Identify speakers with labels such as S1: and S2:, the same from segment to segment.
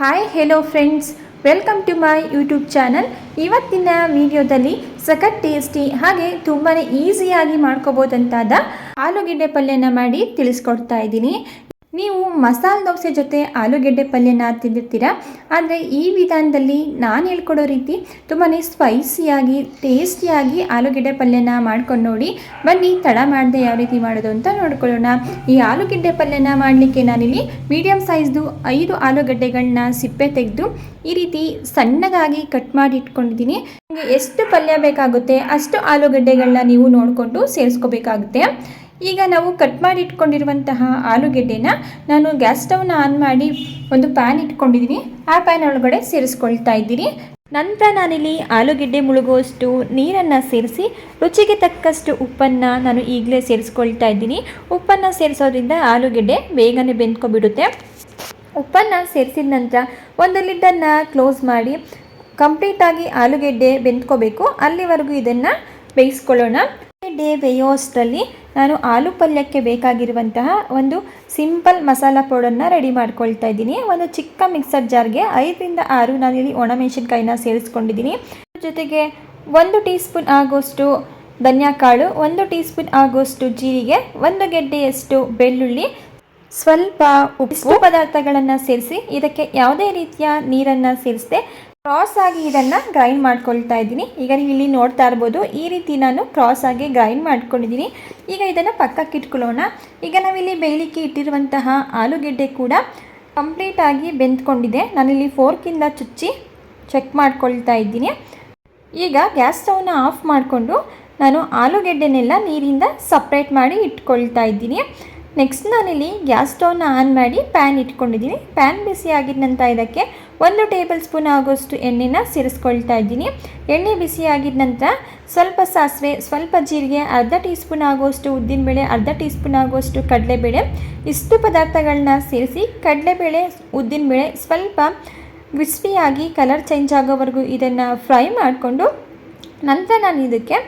S1: Hi hello friends, welcome to my YouTube channel. ಇವತ್ತಿನ ವಿಡಿಯೋದಲ್ಲಿ ಸಖತ್ ಟೇಸ್ಟಿ ಹಾಗೆ ತುಂಬಾ ಈಸಿಯಾಗಿ ಮಾಡ್ಕೋಬೋದಂತಾದ ಆಲೂಗೆಡ್ಡೆ ಪಲ್ಯನ ಮಾಡಿ ತಿಳಿಸ್ಕೊಡ್ತಾ ಇದ್ದೀನಿ. ನೀವು ಮಸಾಲೆ ದೋಸೆ ಜೊತೆ ಆಲೂಗೆಡ್ಡೆ ಪಲ್ಯನ ತಿಂದಿರ್ತೀರಾ, ಆದರೆ ಈ ವಿಧಾನದಲ್ಲಿ ನಾನು ಹೇಳ್ಕೊಡೋ ರೀತಿ ತುಂಬಾ ಸ್ಪೈಸಿಯಾಗಿ ಟೇಸ್ಟಿಯಾಗಿ ಆಲೂಗೆಡ್ಡೆ ಪಲ್ಯನ ಮಾಡ್ಕೊಂಡು ನೋಡಿ. ಬನ್ನಿ ತಡ ಮಾಡದೆ ಯಾವ ರೀತಿ ಮಾಡೋದು ಅಂತ ನೋಡ್ಕೊಳ್ಳೋಣ. ಈ ಆಲೂಗೆಡ್ಡೆ ಪಲ್ಯನ ಮಾಡಲಿಕ್ಕೆ ನಾನಿಲ್ಲಿ ಮೀಡಿಯಮ್ ಸೈಜ್ದು 5 ಆಲೂಗಡ್ಡೆಗಳನ್ನ ಸಿಪ್ಪೆ ತೆಗೆದು ಈ ರೀತಿ ಸಣ್ಣದಾಗಿ ಕಟ್ ಮಾಡಿ ಇಟ್ಕೊಂಡಿದ್ದೀನಿ. ನಿಮಗೆ ಎಷ್ಟು ಪಲ್ಯ ಬೇಕಾಗುತ್ತೆ ಅಷ್ಟು ಆಲೂಗಡ್ಡೆಗಳನ್ನ ನೀವು ನೋಡಿಕೊಂಡು ಸೇರಿಸ್ಕೋಬೇಕಾಗುತ್ತೆ. ಈಗ ನಾವು ಕಟ್ ಮಾಡಿ ಇಟ್ಕೊಂಡಿರುವಂತಹ ಆಲೂಗೆಡ್ಡೆನ ನಾನು ಗ್ಯಾಸ್ ಸ್ಟವ್ನ ಆನ್ ಮಾಡಿ ಒಂದು ಪ್ಯಾನ್ ಇಟ್ಕೊಂಡಿದ್ದೀನಿ. ಆ ಪ್ಯಾನ್ ಒಳಗಡೆ ಸೇರಿಸ್ಕೊಳ್ತಾ ಇದ್ದೀನಿ. ನಂತರ ನಾನಿಲ್ಲಿ ಆಲೂಗೆಡ್ಡೆ ಮುಳುಗುವಷ್ಟು ನೀರನ್ನು ಸೇರಿಸಿ ರುಚಿಗೆ ತಕ್ಕಷ್ಟು ಉಪ್ಪನ್ನು ನಾನು ಈಗಲೇ ಸೇರಿಸ್ಕೊಳ್ತಾ ಇದ್ದೀನಿ. ಉಪ್ಪನ್ನು ಸೇರಿಸೋದ್ರಿಂದ ಆಲೂಗೆಡ್ಡೆ ಬೇಗನೆ ಬೆಂದ್ಕೊಬಿಡುತ್ತೆ. ಉಪ್ಪನ್ನು ಸೇರಿಸಿದ ನಂತರ ಒಂದು ಲಿಡ್ಡನ್ನು ಕ್ಲೋಸ್ ಮಾಡಿ ಕಂಪ್ಲೀಟಾಗಿ ಆಲೂಗೆಡ್ಡೆ ಬೆಂದ್ಕೋಬೇಕು. ಅಲ್ಲಿವರೆಗೂ ಇದನ್ನು ಬೇಯಿಸ್ಕೊಳ್ಳೋಣ. ಆಲೂಗೆಡ್ಡೆ ಬೇಯೋಷ್ಟರಲ್ಲಿ ನಾನು ಆಲೂ ಪಲ್ಯಕ್ಕೆ ಬೇಕಾಗಿರುವಂತಹ ಒಂದು ಸಿಂಪಲ್ ಮಸಾಲ ಪೌಡರ್ನ ರೆಡಿ ಮಾಡ್ಕೊಳ್ತಾ ಇದ್ದೀನಿ. ಒಂದು ಚಿಕ್ಕ ಮಿಕ್ಸರ್ ಜಾರ್ಗೆ 5 ರಿಂದ 6 ನಾನಿಲ್ಲಿ ಒಣಮೆಣಸಿನ್ಕಾಯಿನ ಸೇರಿಸ್ಕೊಂಡಿದ್ದೀನಿ. ಜೊತೆಗೆ 1 ಟೀ ಸ್ಪೂನ್ ಆಗೋಷ್ಟು ಧನಿಯಾ ಕಾಳು, 1 ಟೀ ಸ್ಪೂನ್ ಆಗೋಷ್ಟು ಜೀರಿಗೆ, 1 ಗೆಡ್ಡೆಯಷ್ಟು ಬೆಳ್ಳುಳ್ಳಿ, ಸ್ವಲ್ಪ ಉಪ್ಪು ಪದಾರ್ಥಗಳನ್ನು ಸೇರಿಸಿ ಇದಕ್ಕೆ ಯಾವುದೇ ರೀತಿಯ ನೀರನ್ನು ಸೇರಿಸದೆ ಕ್ರಾಸ್ ಆಗಿ ಇದನ್ನು ಗ್ರೈಂಡ್ ಮಾಡ್ಕೊಳ್ತಾ ಇದ್ದೀನಿ. ಈಗ ನೀವು ಇಲ್ಲಿ ನೋಡ್ತಾ ಇರ್ಬೋದು, ಈ ರೀತಿ ನಾನು ಕ್ರಾಸ್ ಆಗಿ ಗ್ರೈಂಡ್ ಮಾಡ್ಕೊಂಡಿದ್ದೀನಿ. ಈಗ ಇದನ್ನು ಪಕ್ಕಕ್ಕೆ ಇಟ್ಕೊಳ್ಳೋಣ. ಈಗ ನಾವಿಲ್ಲಿ ಬೇಯಲಿಕ್ಕೆ ಇಟ್ಟಿರುವಂತಹ ಆಲೂಗೆಡ್ಡೆ ಕೂಡ ಕಂಪ್ಲೀಟಾಗಿ ಬೆಂದ್ಕೊಂಡಿದೆ. ನಾನಿಲ್ಲಿ ಫೋರ್ಕಿಂದ ಚುಚ್ಚಿ ಚೆಕ್ ಮಾಡ್ಕೊಳ್ತಾ ಇದ್ದೀನಿ. ಈಗ ಗ್ಯಾಸ್ ಸ್ಟವ್ನ ಆಫ್ ಮಾಡಿಕೊಂಡು ನಾನು ಆಲೂಗೆಡ್ಡೆನೆಲ್ಲ ನೀರಿಂದ ಸಪ್ರೇಟ್ ಮಾಡಿ ಇಟ್ಕೊಳ್ತಾ ಇದ್ದೀನಿ. ನೆಕ್ಸ್ಟ್ ನಾನಿಲ್ಲಿ ಗ್ಯಾಸ್ ಸ್ಟವ್ನ ಆನ್ ಮಾಡಿ ಪ್ಯಾನ್ ಇಟ್ಕೊಂಡಿದ್ದೀನಿ. ಪ್ಯಾನ್ ಬಿಸಿ ಆಗಿದ ನಂತರ ಇದಕ್ಕೆ 1 ಟೇಬಲ್ ಸ್ಪೂನ್ ಆಗೋಷ್ಟು ಎಣ್ಣೆನ ಸೇರಿಸ್ಕೊಳ್ತಾ ಇದ್ದೀನಿ. ಎಣ್ಣೆ ಬಿಸಿ ಆಗಿದ ನಂತರ ಸ್ವಲ್ಪ ಸಾಸಿವೆ, ಸ್ವಲ್ಪ ಜೀರಿಗೆ, ಅರ್ಧ ಟೀ ಸ್ಪೂನ್ ಆಗೋಷ್ಟು ಉದ್ದಿನಬೇಳೆ, ಅರ್ಧ ಟೀ ಸ್ಪೂನ್ ಆಗೋಷ್ಟು ಕಡಲೆಬೇಳೆ, ಇಷ್ಟು ಪದಾರ್ಥಗಳನ್ನ ಸೇರಿಸಿ ಕಡಲೆಬೇಳೆ ಉದ್ದಿನಬೇಳೆ ಸ್ವಲ್ಪ ಕ್ರಿಸ್ಪಿಯಾಗಿ ಕಲರ್ ಚೇಂಜ್ ಆಗೋವರೆಗೂ ಇದನ್ನು ಫ್ರೈ ಮಾಡಿಕೊಂಡು ನಂತರ ನಾನು ಇದಕ್ಕೆ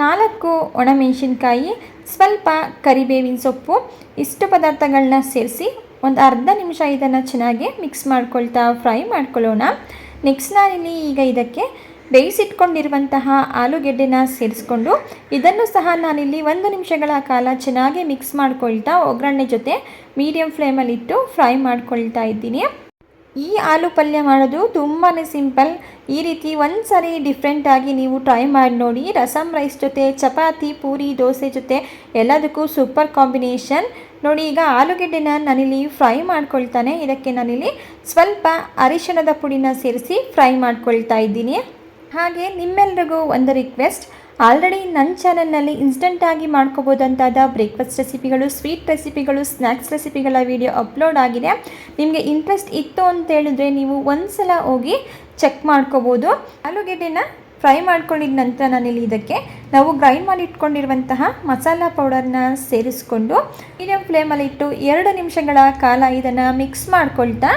S1: 4 ಒಣಮೆಣಸಿನ್ಕಾಯಿ, ಸ್ವಲ್ಪ ಕರಿಬೇವಿನ ಸೊಪ್ಪು, ಇಷ್ಟು ಪದಾರ್ಥಗಳನ್ನ ಸೇರಿಸಿ ಒಂದು ಅರ್ಧ ನಿಮಿಷ ಇದನ್ನು ಚೆನ್ನಾಗಿ ಮಿಕ್ಸ್ ಮಾಡ್ಕೊಳ್ತಾ ಫ್ರೈ ಮಾಡ್ಕೊಳ್ಳೋಣ. ನೆಕ್ಸ್ಟ್ ನಾನಿಲ್ಲಿ ಈಗ ಇದಕ್ಕೆ ಬೇಯಿಸಿಟ್ಕೊಂಡಿರುವಂತಹ ಆಲೂಗೆಡ್ಡೆನ ಸೇರಿಸ್ಕೊಂಡು ಇದನ್ನು ಸಹ ನಾನಿಲ್ಲಿ 1 ನಿಮಿಷಗಳ ಕಾಲ ಚೆನ್ನಾಗಿ ಮಿಕ್ಸ್ ಮಾಡ್ಕೊಳ್ತಾ ಒಗ್ಗರಣೆ ಜೊತೆ ಮೀಡಿಯಮ್ ಫ್ಲೇಮಲ್ಲಿಟ್ಟು ಫ್ರೈ ಮಾಡ್ಕೊಳ್ತಾ ಇದ್ದೀನಿ. ಈ ಆಲೂ ಪಲ್ಯ ಮಾಡೋದು ತುಂಬಾ ಸಿಂಪಲ್. ಈ ರೀತಿ ಒಂದು ಸಾರಿ ಡಿಫ್ರೆಂಟಾಗಿ ನೀವು ಟ್ರೈ ಮಾಡಿ ನೋಡಿ. ರಸಮ್ ರೈಸ್ ಜೊತೆ, ಚಪಾತಿ, ಪೂರಿ, ದೋಸೆ ಜೊತೆ ಎಲ್ಲದಕ್ಕೂ ಸೂಪರ್ ಕಾಂಬಿನೇಷನ್. ನೋಡಿ, ಈಗ ಆಲೂಗೆಡ್ಡೆನ ನಾನಿಲ್ಲಿ ಫ್ರೈ ಮಾಡ್ಕೊಳ್ತಾನೆ. ಇದಕ್ಕೆ ನಾನಿಲ್ಲಿ ಸ್ವಲ್ಪ ಅರಿಶಿಣದ ಪುಡಿನ ಸೇರಿಸಿ ಫ್ರೈ ಮಾಡ್ಕೊಳ್ತಾ ಇದ್ದೀನಿ. ಹಾಗೆ ನಿಮ್ಮೆಲ್ರಿಗೂ ಒಂದು ರಿಕ್ವೆಸ್ಟ್, ಆಲ್ರೆಡಿ ನನ್ನ ಚಾನಲ್ನಲ್ಲಿ ಇನ್ಸ್ಟೆಂಟಾಗಿ ಮಾಡ್ಕೋಬೋದಂತಾದ ಬ್ರೇಕ್ಫಾಸ್ಟ್ ರೆಸಿಪಿಗಳು, ಸ್ವೀಟ್ ರೆಸಿಪಿಗಳು, ಸ್ನ್ಯಾಕ್ಸ್ ರೆಸಿಪಿಗಳ ವಿಡಿಯೋ ಅಪ್ಲೋಡ್ ಆಗಿದೆ. ನಿಮಗೆ ಇಂಟ್ರೆಸ್ಟ್ ಇತ್ತು ಅಂತ ಹೇಳಿದ್ರೆ ನೀವು ಒಂದ್ಸಲ ಹೋಗಿ ಚೆಕ್ ಮಾಡ್ಕೋಬೋದು. ಆಲೂಗೆಡ್ಡೆನ ಫ್ರೈ ಮಾಡ್ಕೊಂಡಿದ ನಂತರ ನಾನಿಲ್ಲಿ ಇದಕ್ಕೆ ನಾವು ಗ್ರೈಂಡ್ ಮಾಡಿ ಇಟ್ಕೊಂಡಿರುವಂತಹ ಮಸಾಲ ಪೌಡರ್ನ ಸೇರಿಸ್ಕೊಂಡು ಮೀಡಿಯಮ್ ಫ್ಲೇಮಲ್ಲಿಟ್ಟು 2 ನಿಮಿಷಗಳ ಕಾಲ ಇದನ್ನು ಮಿಕ್ಸ್ ಮಾಡ್ಕೊಳ್ತಾ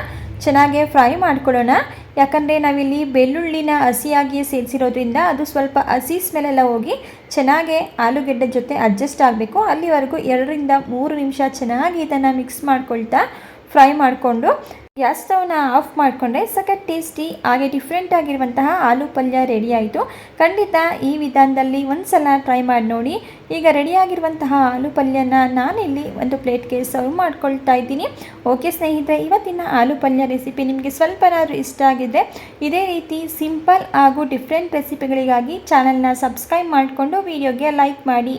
S1: ಚೆನ್ನಾಗಿ ಫ್ರೈ ಮಾಡ್ಕೊಳ್ಳೋಣ. ಯಾಕಂದರೆ ನಾವಿಲ್ಲಿ ಬೆಳ್ಳುಳ್ಳಿನ ಹಸಿಯಾಗಿ ಸೇರಿಸಿರೋದ್ರಿಂದ ಅದು ಸ್ವಲ್ಪ ಹಸಿ ಸ್ಮೆಲ್ಲೆಲ್ಲ ಹೋಗಿ ಚೆನ್ನಾಗಿ ಆಲೂಗೆಡ್ಡೆ ಜೊತೆ ಅಡ್ಜಸ್ಟ್ ಆಗಬೇಕು. ಅಲ್ಲಿವರೆಗೂ 2 ರಿಂದ 3 ನಿಮಿಷ ಚೆನ್ನಾಗಿ ಇದನ್ನು ಮಿಕ್ಸ್ ಮಾಡ್ಕೊಳ್ತಾ ಫ್ರೈ ಮಾಡಿಕೊಂಡು ಗ್ಯಾಸ್ ಸ್ಟವ್ನ ಆಫ್ ಮಾಡಿಕೊಂಡ್ರೆ ಸಖತ್ ಟೇಸ್ಟಿ ಹಾಗೆ ಡಿಫ್ರೆಂಟ್ ಆಗಿರುವಂತಹ ಆಲೂ ಪಲ್ಯ ರೆಡಿ ಆಯಿತು. ಖಂಡಿತ ಈ ವಿಧಾನದಲ್ಲಿ ಒಂದು ಸಲ ಟ್ರೈ ಮಾಡಿ ನೋಡಿ. ಈಗ ರೆಡಿಯಾಗಿರುವಂತಹ ಆಲೂ ಪಲ್ಯನ ನಾನಿಲ್ಲಿ ಒಂದು ಪ್ಲೇಟ್ಗೆ ಸರ್ವ್ ಮಾಡ್ಕೊಳ್ತಾ ಇದ್ದೀನಿ. ಓಕೆ ಸ್ನೇಹಿತರೆ, ಇವತ್ತಿನ ಆಲೂ ಪಲ್ಯ ರೆಸಿಪಿ ನಿಮಗೆ ಸ್ವಲ್ಪನಾದರೂ ಇಷ್ಟ ಆಗಿದ್ದರೆ ಇದೇ ರೀತಿ ಸಿಂಪಲ್ ಹಾಗೂ ಡಿಫ್ರೆಂಟ್ ರೆಸಿಪಿಗಳಿಗಾಗಿ ಚಾನಲ್ನ ಸಬ್ಸ್ಕ್ರೈಬ್ ಮಾಡಿಕೊಂಡು ವಿಡಿಯೋಗೆ ಲೈಕ್ ಮಾಡಿ.